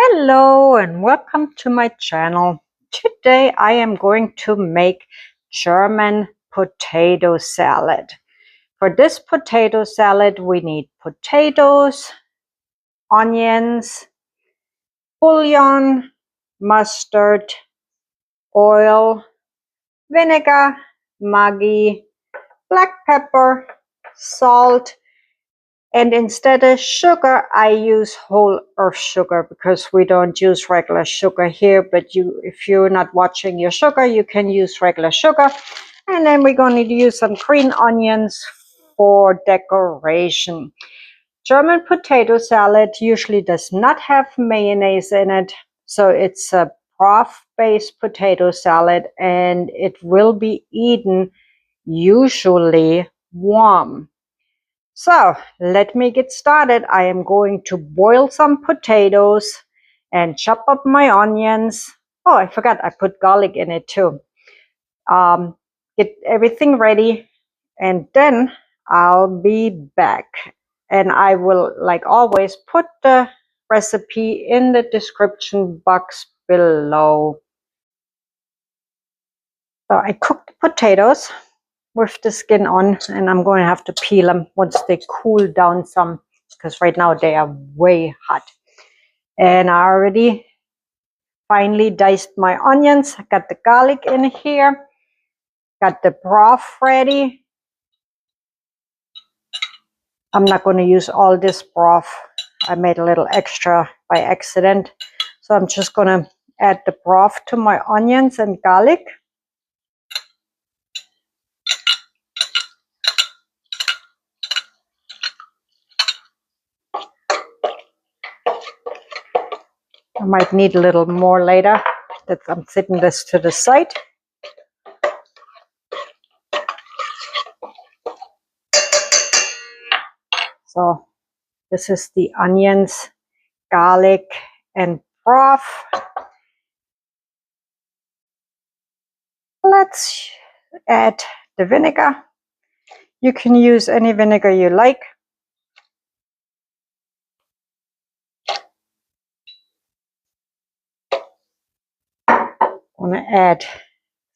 Hello and welcome to my channel. Today I am going to make German potato salad. For this potato salad we need potatoes, onions, bouillon, mustard, oil, vinegar, Maggie, black pepper, salt, and instead of sugar, I use whole earth sugar because we don't use regular sugar here. But if you're not watching your sugar, you can use regular sugar. And then we're going to use some green onions for decoration. German potato salad usually does not have mayonnaise in it. So it's a broth-based potato salad and it will be eaten usually warm. So let me get started. I am going to boil some potatoes and chop up my onions. Oh, I forgot I put garlic in it too. Get everything ready and then I'll be back. And I will, like always, put the recipe in the description box below. So I cooked the potatoes with the skin on, and I'm going to have to peel them once they cool down some, because right now they are way hot. And I already finely diced my onions. I got the garlic in here, got the broth ready. I'm not going to use all this broth. I made a little extra by accident, so I'm just going to add the broth to my onions and garlic. I might need a little more later. That I'm setting this to the side. So this is the onions, garlic, and broth. Let's add the vinegar. You can use any vinegar you like. I'm going to add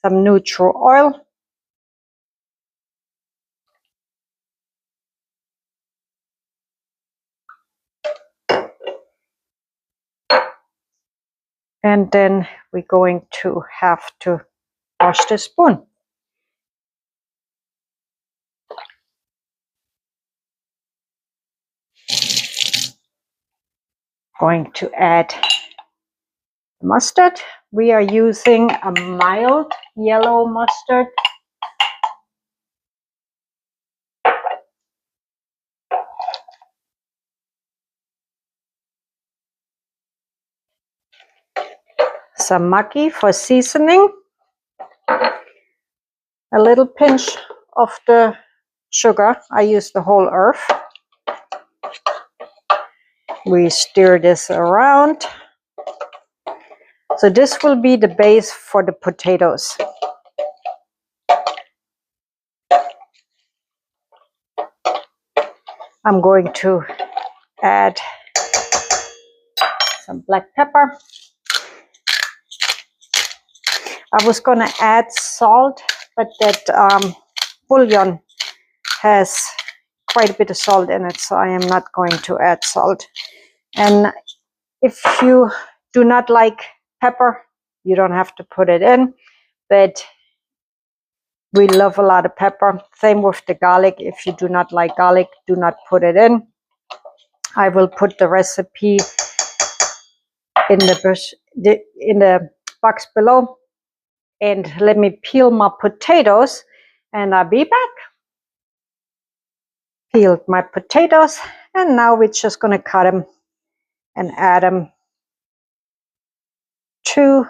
some neutral oil. And then we're going to have to wash the spoon. Going to add mustard. We are using a mild yellow mustard. Some Maggie for seasoning. A little pinch of the sugar. I use the whole earth. We stir this around. So this will be the base for the potatoes. I'm going to add some black pepper. I was going to add salt, but that bouillon has quite a bit of salt in it, so I am not going to add salt. And if you do not like pepper, you don't have to put it in, but we love a lot of pepper. Same with the garlic. If you do not like garlic, do not put it in. I will put the recipe in the box below. And let me peel my potatoes and I'll be back. Peeled my potatoes and now we're just going to cut them and add them to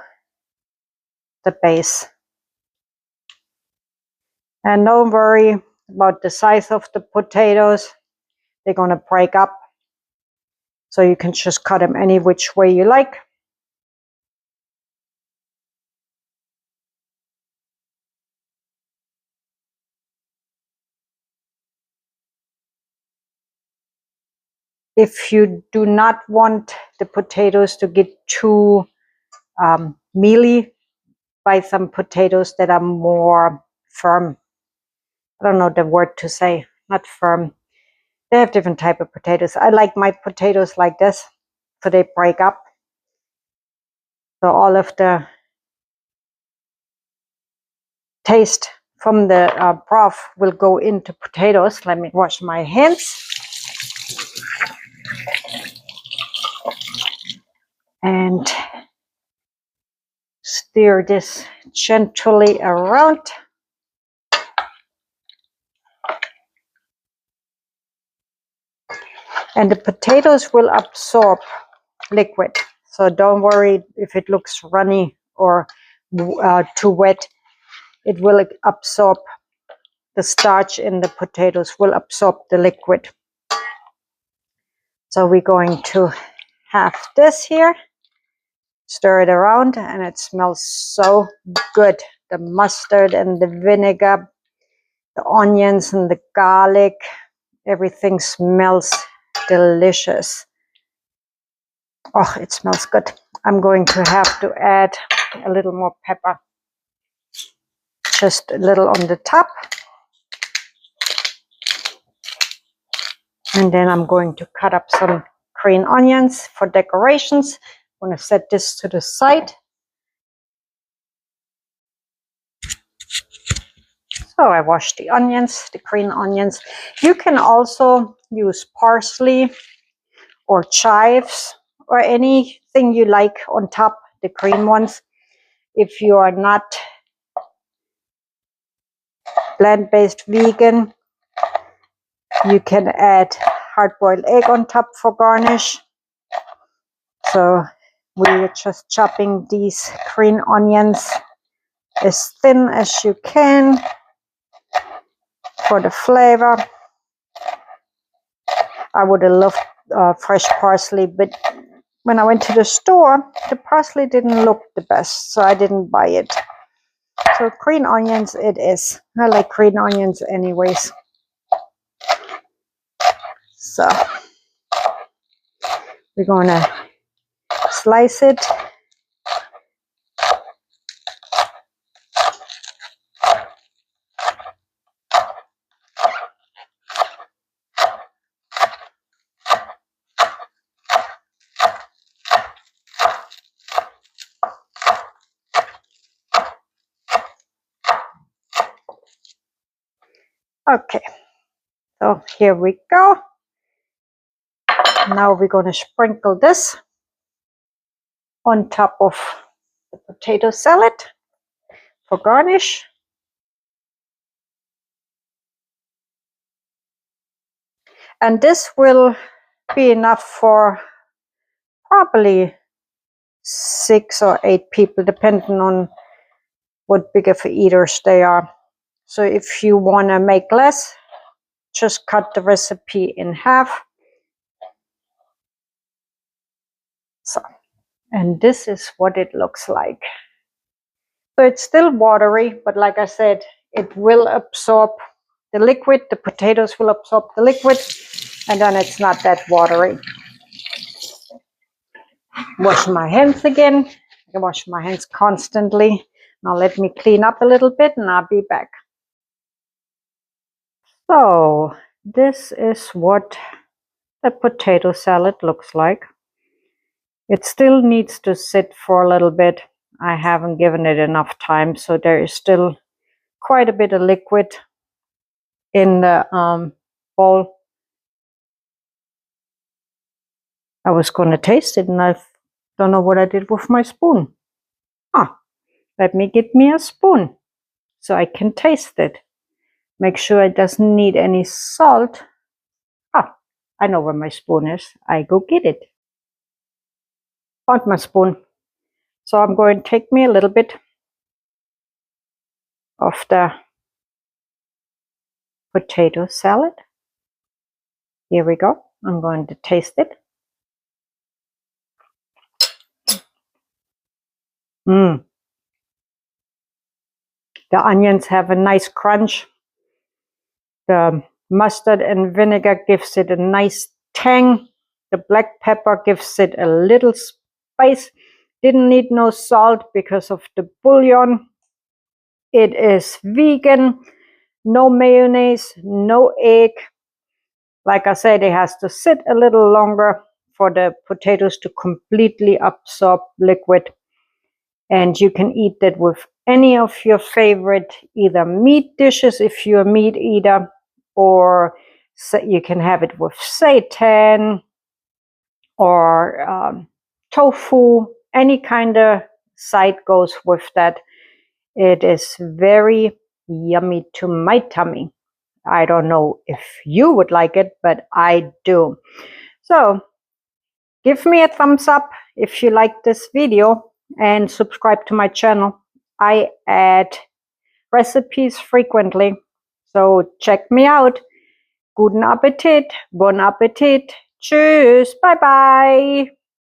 the base. And don't worry about the size of the potatoes. They're going to break up. So you can just cut them any which way you like. If you do not want the potatoes to get too mealy, buy some potatoes that are more firm. I don't know the word to say, not firm. They have different type of potatoes. I like my potatoes like this, so they break up. So all of the taste from the broth will go into potatoes. Let me wash my hands. And stir this gently around. And the potatoes will absorb liquid. So don't worry if it looks runny or too wet. It will absorb, the starch in the potatoes will absorb the liquid. So we're going to have this here. Stir it around and it smells so good. The mustard and the vinegar, the onions and the garlic, everything smells delicious. Oh, it smells good. I'm going to have to add a little more pepper. Just a little on the top. And then I'm going to cut up some green onions for decorations. I'm going to set this to the side. So I washed the onions, the green onions. You can also use parsley or chives or anything you like on top, the green ones. If you are not plant-based vegan, you can add hard-boiled egg on top for garnish. So we're just chopping these green onions as thin as you can for the flavor. I would have loved fresh parsley, but when I went to the store, the parsley didn't look the best, so I didn't buy it. So green onions it is. I like green onions anyways. So we're gonna slice it. Okay, so here we go. Now we're going to sprinkle this on top of the potato salad for garnish. And this will be enough for probably 6 or 8 people, depending on what big of eaters they are. So if you want to make less, just cut the recipe in half. So, and this is what it looks like. So it's still watery, but like I said, it will absorb the liquid. The potatoes will absorb the liquid, and then it's not that watery. Wash my hands again. I wash my hands constantly. Now let me clean up a little bit and I'll be back. So this is what the potato salad looks like. It still needs to sit for a little bit. I haven't given it enough time, so there is still quite a bit of liquid in the bowl. I was going to taste it and I don't know what I did with my spoon. Let me get me a spoon so I can taste it. Make sure it doesn't need any salt. I know where my spoon is. I go get it. Found my spoon. So I'm going to take me a little bit of the potato salad. Here we go. I'm going to taste it. The onions have a nice crunch. The mustard and vinegar gives it a nice tang. The black pepper gives it a little spice. Didn't need no salt because of the bouillon. It is vegan, no mayonnaise, no egg. Like I said, it has to sit a little longer for the potatoes to completely absorb liquid. And you can eat that with any of your favorite either meat dishes if you're a meat eater, or you can have it with seitan or tofu. Any kind of side goes with that. It is very yummy to my tummy. I don't know if you would like it, but I do. So give me a thumbs up if you like this video and subscribe to my channel. I add recipes frequently, so check me out. Guten Appetit, bon Appetit, tschüss, bye bye.